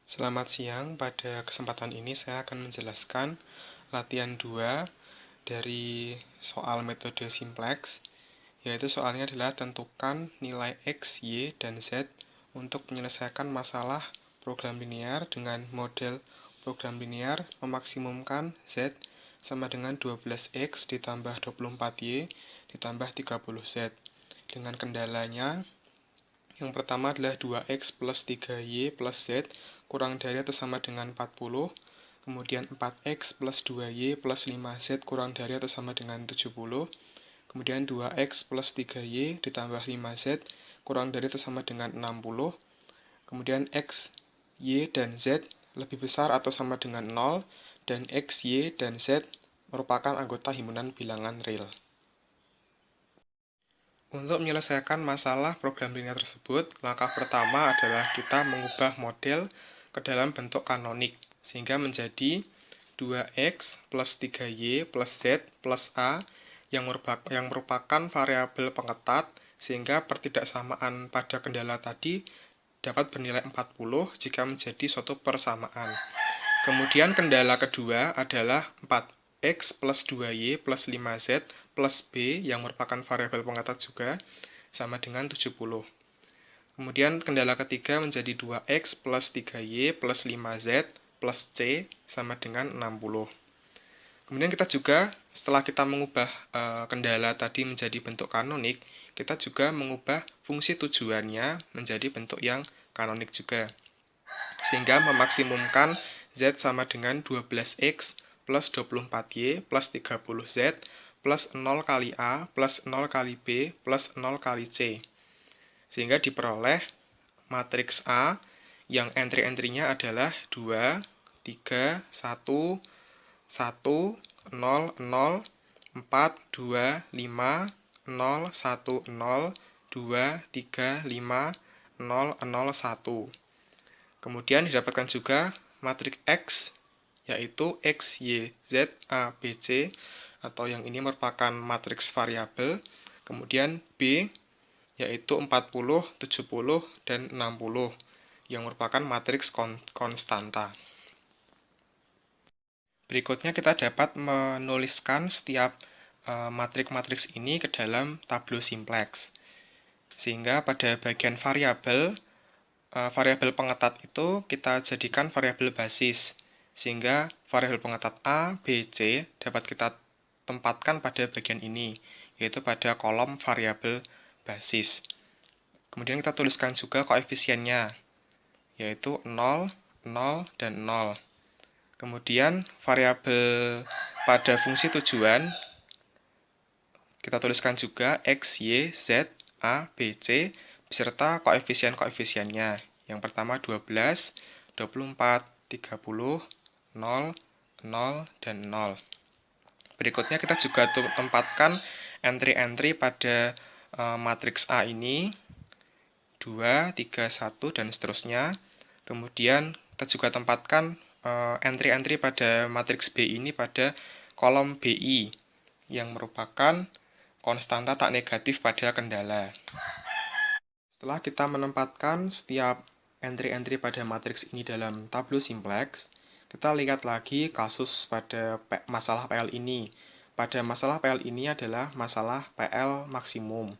Selamat siang, pada kesempatan ini saya akan menjelaskan latihan 2 dari soal metode simplex, yaitu soalnya adalah tentukan nilai X, Y, dan Z untuk menyelesaikan masalah program linear dengan model program linear memaksimumkan Z sama dengan 12X ditambah 24Y ditambah 30Z. Dengan kendalanya, yang pertama adalah 2x plus 3y plus z kurang dari atau sama dengan 40. Kemudian 4x plus 2y plus 5z kurang dari atau sama dengan 70. Kemudian 2x plus 3y ditambah 5z kurang dari atau sama dengan 60. Kemudian x, y, dan z lebih besar atau sama dengan 0. Dan x, y, dan z merupakan anggota himpunan bilangan real. Untuk menyelesaikan masalah program linear tersebut, langkah pertama adalah kita mengubah model ke dalam bentuk kanonik, sehingga menjadi 2x plus 3y plus z plus a yang merupakan variabel pengetat, sehingga pertidaksamaan pada kendala tadi dapat bernilai 40 jika menjadi suatu persamaan. Kemudian kendala kedua adalah 4x plus 2y plus 5z plus b yang merupakan variabel pengetat juga sama dengan 70. Kemudian kendala ketiga menjadi 2x plus 3y plus 5z plus c sama dengan 60. Kemudian kita juga setelah kita mengubah kendala tadi menjadi bentuk kanonik, kita juga mengubah fungsi tujuannya menjadi bentuk yang kanonik juga, sehingga memaksimumkan Z sama dengan 12X plus 24Y plus 30Z plus 0 kali A plus 0 kali B plus 0 kali C. Sehingga diperoleh matriks A yang entry-entry-nya adalah 2, 3, 1, 1, 0, 0, 4, 2, 5, 0, 1, 0, 2, 3, 5, 0, 0, 1. Kemudian didapatkan juga matriks X, yaitu X, Y, Z, A, B, C, atau yang ini merupakan matriks variabel. Kemudian B, yaitu 40, 70, dan 60, yang merupakan matriks konstanta. Berikutnya kita dapat menuliskan setiap matriks-matriks ini ke dalam tableau simplex. Sehingga pada bagian variabel pengetat itu kita jadikan variabel basis, sehingga variabel pengetat A, B, C dapat kita tempatkan pada bagian ini, yaitu pada kolom variabel basis. Kemudian kita tuliskan juga koefisiennya, yaitu 0, 0, dan 0. Kemudian variabel pada fungsi tujuan kita tuliskan juga X, Y, Z, A, B, C beserta koefisien-koefisiennya. Yang pertama 12, 24, 30, 0, 0, dan 0. Berikutnya kita juga tempatkan entry-entry pada matriks A ini, 2, 3, 1, dan seterusnya. Kemudian kita juga tempatkan entry-entry pada matriks B ini pada kolom BI, yang merupakan konstanta tak negatif pada kendala. Setelah kita menempatkan setiap entry-entry pada matriks ini dalam tableau simplex, kita lihat lagi kasus pada masalah PL ini. Pada masalah PL ini adalah masalah PL maksimum.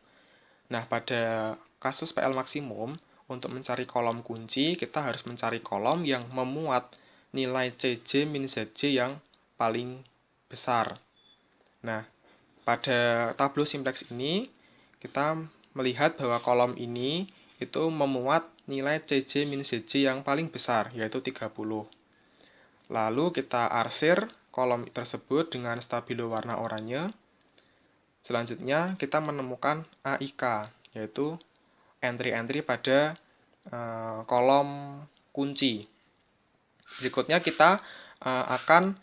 Nah, pada kasus PL maksimum, untuk mencari kolom kunci, kita harus mencari kolom yang memuat nilai CJ min ZJ yang paling besar. Nah, pada tableau simplex ini, kita melihat bahwa kolom ini itu memuat nilai CJ min ZJ yang paling besar, yaitu 30. Lalu kita arsir kolom tersebut dengan stabilo warna oranye. Selanjutnya, kita menemukan AIK, yaitu entry-entry pada kolom kunci. Berikutnya kita akan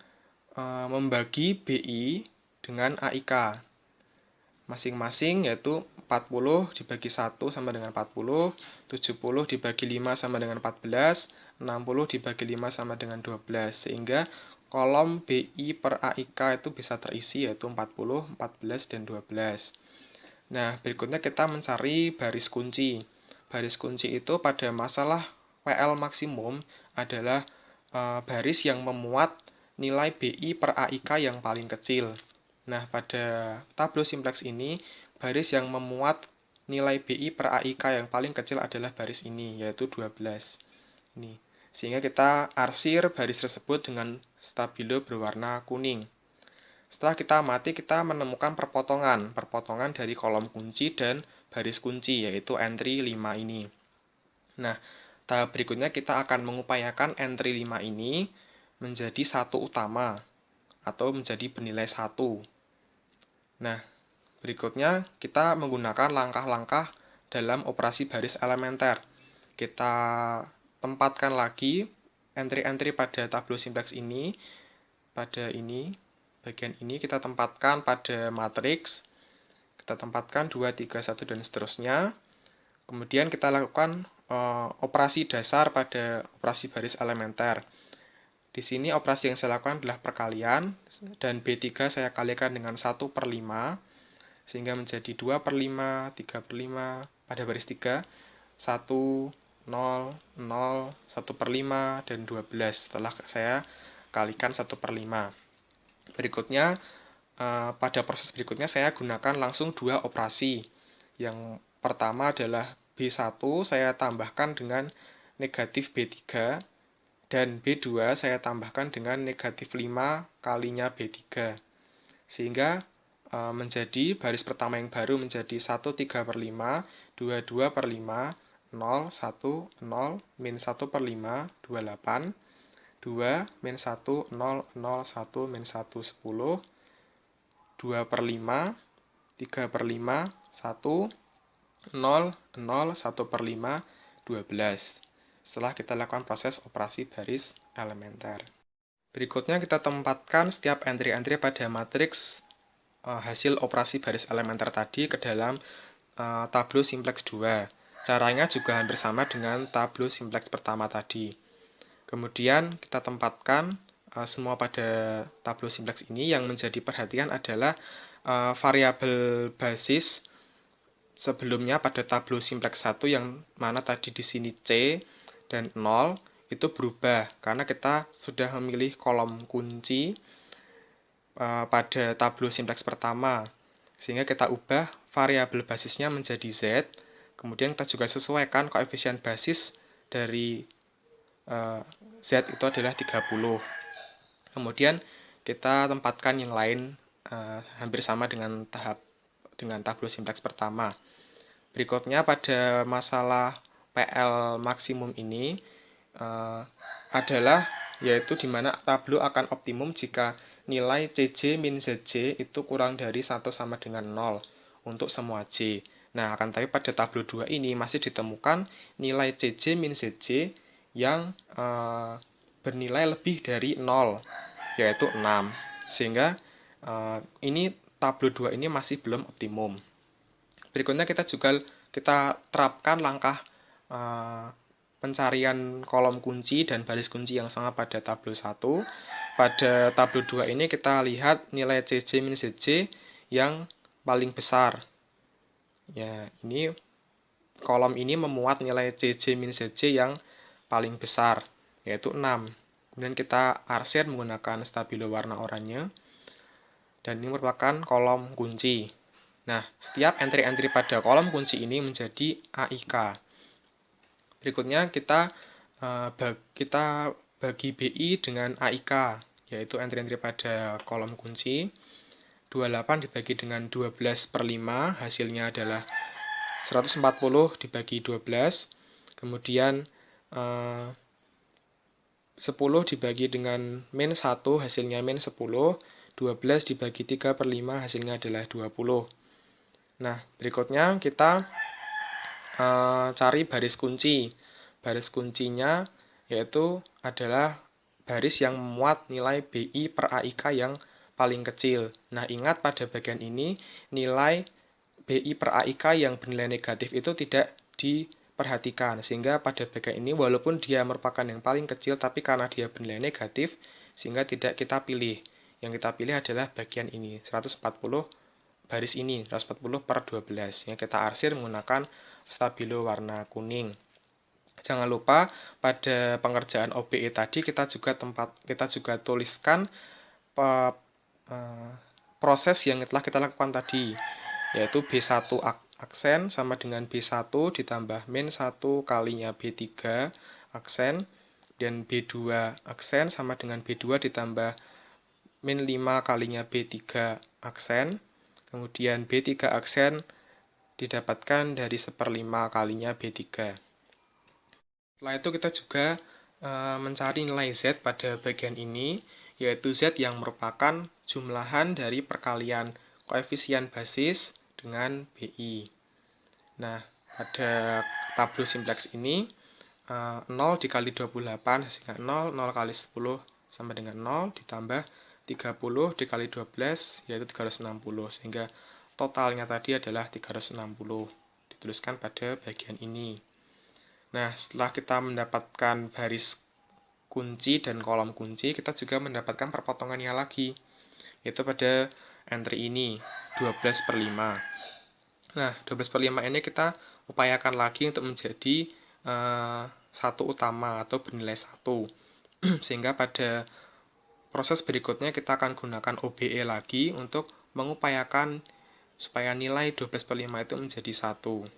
membagi BI dengan AIK masing-masing, yaitu 40 dibagi 1 sama dengan 40, 70 dibagi 5 sama dengan 14, 60 dibagi 5 sama dengan 12, sehingga kolom BI per AIK itu bisa terisi, yaitu 40, 14, dan 12. Nah, berikutnya kita mencari baris kunci. Baris kunci itu pada masalah PL maksimum adalah baris yang memuat nilai BI per AIK yang paling kecil. Nah, pada tablo simplex ini, baris yang memuat nilai BI per AIK yang paling kecil adalah baris ini, yaitu 12. Ini. Sehingga kita arsir baris tersebut dengan stabilo berwarna kuning. Setelah kita amati, kita menemukan perpotongan dari kolom kunci dan baris kunci, yaitu entry 5 ini. Nah, tahap berikutnya kita akan mengupayakan entry 5 ini menjadi satu utama atau menjadi bernilai 1. Nah, berikutnya kita menggunakan langkah-langkah dalam operasi baris elementer. Kita tempatkan lagi entry-entry pada tablo simplex ini, bagian ini kita tempatkan pada matriks, kita tempatkan 2, 3, 1, dan seterusnya. Kemudian kita lakukan operasi dasar pada operasi baris elementer. Di sini operasi yang saya lakukan adalah perkalian, dan B3 saya kalikan dengan 1/5, sehingga menjadi 2/5, 3/5, pada baris 3, 1, 0, 0, 1/5, dan 12. Setelah saya kalikan 1/5. Berikutnya, pada proses berikutnya saya gunakan langsung dua operasi. Yang pertama adalah B1 saya tambahkan dengan negatif B3, dan B2 saya tambahkan dengan negatif 5 kalinya B3. Sehingga menjadi baris pertama yang baru menjadi 1/3/5, 2/2/5, 0, 1, 0, min 1/5, 28, 2, min 1, 0, 0, 1, min 1, 10, 2/5, 3/5, 1, 0, 0, 1/5, 12. Setelah kita lakukan proses operasi baris elementer. Berikutnya kita tempatkan setiap entry-entry pada matriks hasil operasi baris elementer tadi ke dalam tablo simplex 2. Caranya juga hampir sama dengan tablo simplex pertama tadi. Kemudian kita tempatkan semua pada tablo simplex ini. Yang menjadi perhatian adalah variabel basis sebelumnya pada tablo simplex 1 yang mana tadi di sini C dan 0 itu berubah karena kita sudah memilih kolom kunci pada tablo simplex pertama, sehingga kita ubah variabel basisnya menjadi Z. Kemudian kita juga sesuaikan koefisien basis dari Z itu adalah 30. Kemudian kita tempatkan yang lain hampir sama dengan tablo simplex pertama. Berikutnya pada masalah PL maksimum ini adalah yaitu di mana tablo akan optimum jika nilai CJ min ZJ itu kurang dari 1 sama dengan 0 untuk semua J. Nah, akan tapi pada tablo 2 ini masih ditemukan nilai CJ min ZJ yang bernilai lebih dari 0, yaitu 6. Sehingga ini tablo 2 ini masih belum optimum. Berikutnya kita terapkan langkah pencarian kolom kunci dan baris kunci yang sama pada tablo 1. Pada tablo 2 ini kita lihat nilai CJ min ZJ yang paling besar. Ya, ini kolom ini memuat nilai CJ min ZJ yang paling besar, yaitu 6. Kemudian kita arsir menggunakan stabilo warna oranye. Dan ini merupakan kolom kunci. Nah, setiap entry-entry pada kolom kunci ini menjadi AIK. Berikutnya kita bagi BI dengan AIK, yaitu entry-entry pada kolom kunci. 28 dibagi dengan 12/5, hasilnya adalah 140 dibagi 12. Kemudian 10 dibagi dengan min 1, hasilnya min 10. 12 dibagi 3/5, hasilnya adalah 20. Nah, berikutnya kita cari baris kunci. Baris kuncinya yaitu adalah baris yang memuat nilai BI per AIK yang paling kecil. Nah, ingat pada bagian ini nilai BI per AIK yang bernilai negatif itu tidak diperhatikan. Sehingga pada bagian ini walaupun dia merupakan yang paling kecil, tapi karena dia bernilai negatif, sehingga tidak kita pilih. Yang kita pilih adalah bagian ini, 140 baris ini, 140/12. Yang kita arsir menggunakan stabilo warna kuning. Jangan lupa pada pengerjaan OBE tadi kita juga tuliskan proses yang telah kita lakukan tadi, yaitu B1 aksen sama dengan B1 ditambah min 1 kalinya B3 aksen, dan B2 aksen sama dengan B2 ditambah min 5 kalinya B3 aksen, kemudian B3 aksen didapatkan dari 1/5 kalinya B3. Setelah itu kita juga mencari nilai Z pada bagian ini, yaitu Z yang merupakan jumlahan dari perkalian koefisien basis dengan BI. Nah, pada tablo simplex ini 0 dikali 28 hasilnya 0, 0 kali 10 sama dengan 0, ditambah 30 dikali 12 yaitu 360, sehingga totalnya tadi adalah 360, dituliskan pada bagian ini. Nah, setelah kita mendapatkan baris kunci dan kolom kunci, kita juga mendapatkan perpotongannya lagi, yaitu pada entry ini, 12/5. Nah, 12/5 ini kita upayakan lagi untuk menjadi satu utama atau bernilai 1. Sehingga pada proses berikutnya kita akan gunakan OBE lagi untuk mengupayakan supaya nilai 12/5 itu menjadi 1.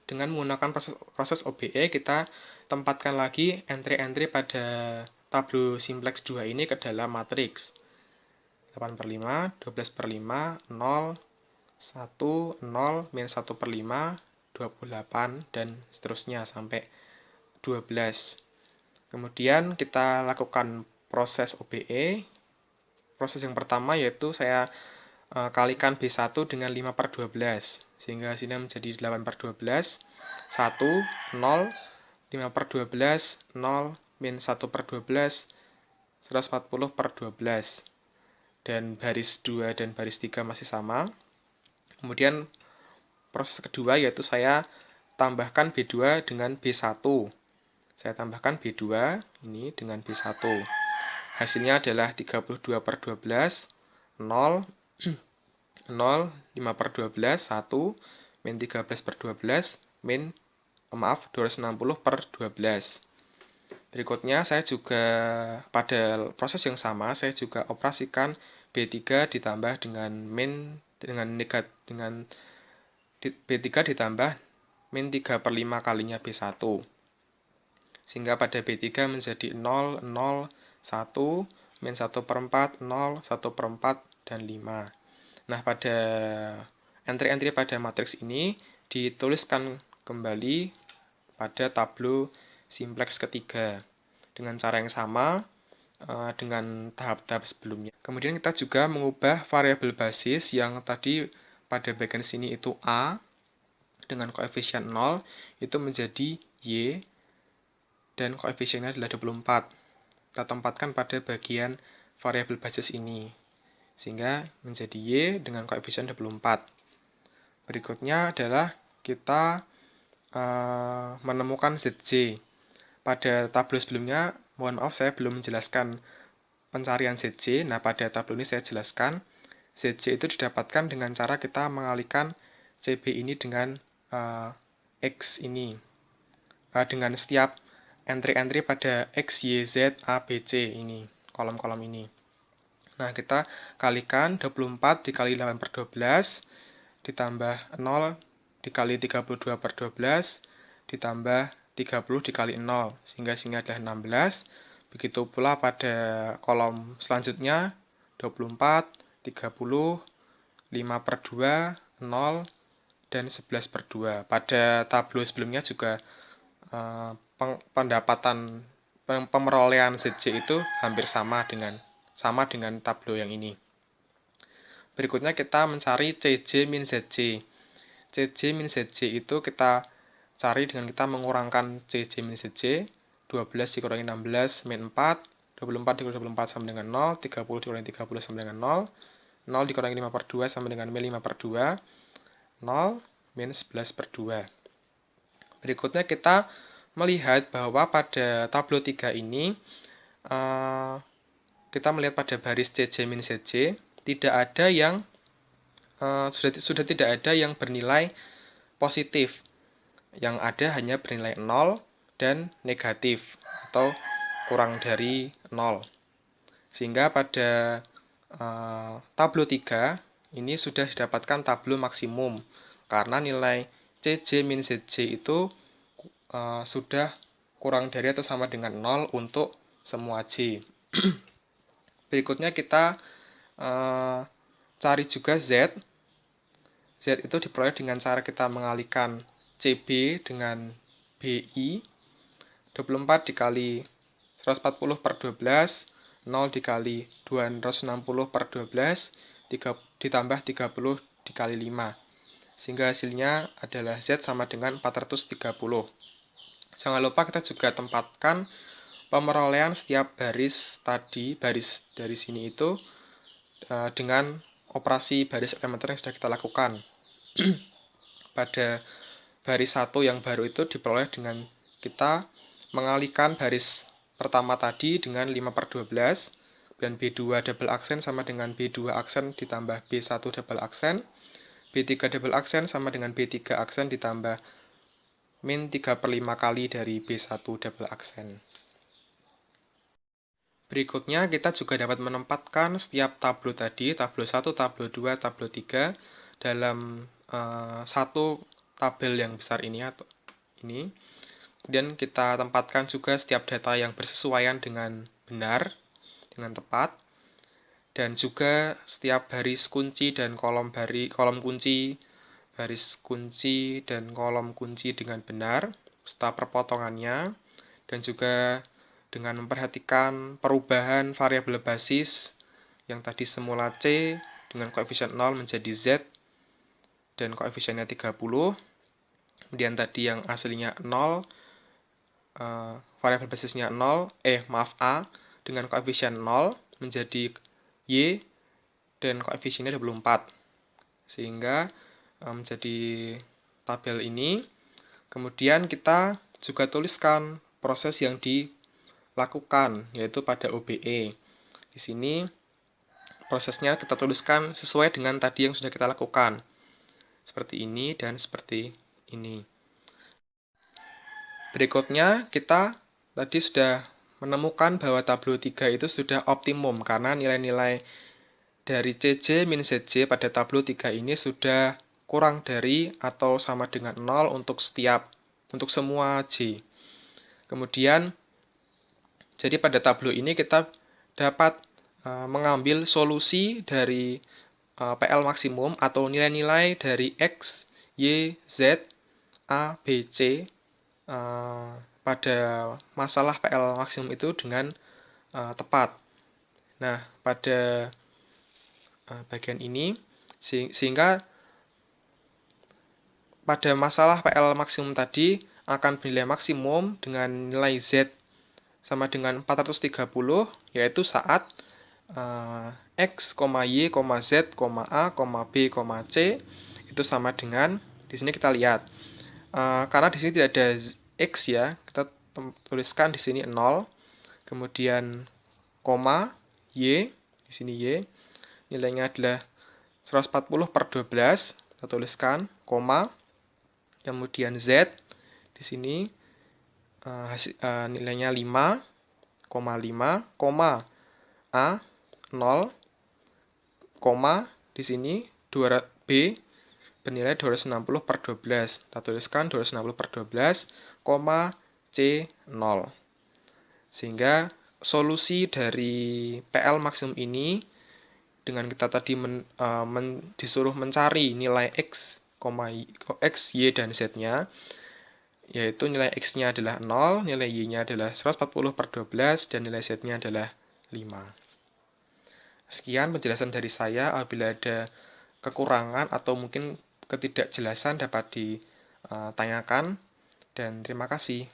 Dengan menggunakan proses OBE, kita tempatkan lagi entry-entry pada tablo simplex 2 ini ke dalam matriks. 8/5, 12/5, 0, 1, 0, min 1/5, 28, dan seterusnya sampai 12. Kemudian kita lakukan proses OBE. Proses yang pertama yaitu saya kalikan B1 dengan 5/12, sehingga hasilnya menjadi 8/12, 1, 0, 5/12, 0, min 1/12, 140/12. Dan baris 2 dan baris 3 masih sama. Kemudian proses kedua yaitu saya tambahkan B2 dengan B1. Saya tambahkan B2 ini dengan B1. Hasilnya adalah 32/12, 0, 0, 5/12, 1, min 13/12, 260/12. Berikutnya saya juga pada proses yang sama saya juga operasikan B3 ditambah dengan B3 ditambah min 3/5 kalinya B1. Sehingga pada B3 menjadi 0, 0, 1, min 1/4, 0, 1/4, dan 5. Nah, pada entry-entry pada matriks ini dituliskan kembali pada tablo simplex ketiga dengan cara yang sama dengan tahap-tahap sebelumnya. Kemudian kita juga mengubah variabel basis yang tadi pada bagian sini itu A dengan koefisien 0 itu menjadi Y dan koefisiennya adalah 24. Kita tempatkan pada bagian variabel basis ini, sehingga menjadi Y dengan koefisien 24. Berikutnya adalah kita menemukan ZJ. Pada tablo sebelumnya, mohon maaf saya belum menjelaskan pencarian ZJ. Nah, pada tablo ini saya jelaskan. ZJ itu didapatkan dengan cara kita mengalihkan CB ini dengan X ini. Dengan setiap entry-entry pada X, Y, Z, A, B, C ini, kolom-kolom ini. Nah, kita kalikan 24 dikali 8/12, ditambah 0 dikali 32/12, ditambah 30 dikali 0, sehingga hasilnya adalah 16. Begitu pula pada kolom selanjutnya, 24, 30, 5/2, 0, dan 11/2. Pada tablo sebelumnya juga pemerolehan ZJ itu hampir sama dengan tablo yang ini. Berikutnya kita mencari CJ min ZJ. CJ min ZJ itu kita cari dengan kita mengurangkan CJ min ZJ. 12 dikurangi 16 min 4, 24 dikurangi 24 sama dengan 0, 30 dikurangi 30 sama dengan 0, 0 dikurangi 5/2 sama dengan min 5/2, 0, min 11/2. Berikutnya kita melihat bahwa pada tablo 3 ini kita melihat pada baris CJ min ZJ tidak ada yang sudah tidak ada yang bernilai positif. yang ada hanya bernilai 0 dan negatif atau kurang dari 0. Sehingga pada tablo 3 ini sudah didapatkan tablo maksimum karena nilai CJ min ZJ itu sudah kurang dari atau sama dengan 0 untuk semua J. Berikutnya kita cari juga Z. Z itu diperoleh dengan cara kita mengalihkan CB dengan BI. 24 dikali 140 per 12, 0 dikali 260 per 12, ditambah 30 dikali 5. Sehingga hasilnya adalah Z sama dengan 430. Jangan lupa kita juga tempatkan pemerolehan setiap baris tadi, baris dari sini itu dengan operasi baris elementer yang sudah kita lakukan. Pada baris 1 yang baru itu diperoleh dengan kita mengalihkan baris pertama tadi dengan 5 per 12 dan B2 double aksen sama dengan B2 aksen ditambah B1 double aksen, B3 double aksen sama dengan B3 aksen ditambah min 3 per 5 kali dari B1 double aksen. Berikutnya kita juga dapat menempatkan setiap tablo tadi, tablo 1, tablo 2, tablo 3 dalam satu tabel yang besar ini atau ini. Kemudian kita tempatkan juga setiap data yang bersesuaian dengan benar, dengan tepat, dan juga setiap baris kunci dan kolom kunci, baris kunci dan kolom kunci dengan benar, serta perpotongannya, dan juga dengan memperhatikan perubahan variabel basis yang tadi semula C dengan koefisien 0 menjadi Z dan koefisiennya 30. Kemudian tadi yang aslinya 0, variabel basisnya 0, A dengan koefisien 0 menjadi Y dan koefisiennya 24. Sehingga menjadi tabel ini. Kemudian kita juga tuliskan proses yang dilakukan, yaitu pada OBE. Di sini prosesnya kita tuliskan sesuai dengan tadi yang sudah kita lakukan. Seperti ini dan seperti ini. Berikutnya kita tadi sudah menemukan bahwa tablo 3 itu sudah optimum karena nilai-nilai dari CJ min ZJ pada tablo 3 ini sudah kurang dari atau sama dengan 0 untuk semua J. Kemudian jadi pada tablo ini kita dapat mengambil solusi dari PL maksimum atau nilai-nilai dari X, Y, Z, A, B, C pada masalah PL maksimum itu dengan tepat. Nah, pada bagian ini sehingga pada masalah PL maksimum tadi akan bernilai maksimum dengan nilai Z sama dengan 430, yaitu saat X, Y, Z, A, B, C itu sama dengan, di sini kita lihat karena di sini tidak ada X ya, kita tuliskan di sini 0, kemudian koma Y, di sini Y, nilainya adalah 140 per 12, kita tuliskan koma, kemudian Z di sini nilainya 5,5, koma A 0, koma di sini B bernilai 260 per 12. Kita tuliskan 260 per 12, koma C 0. Sehingga solusi dari PL maksimum ini dengan kita tadi disuruh mencari nilai X, Y, dan Z-nya, yaitu nilai X-nya adalah 0, nilai Y-nya adalah 140 per 12, dan nilai Z-nya adalah 5. Sekian penjelasan dari saya. Apabila ada kekurangan atau mungkin ketidakjelasan dapat ditanyakan, dan terima kasih.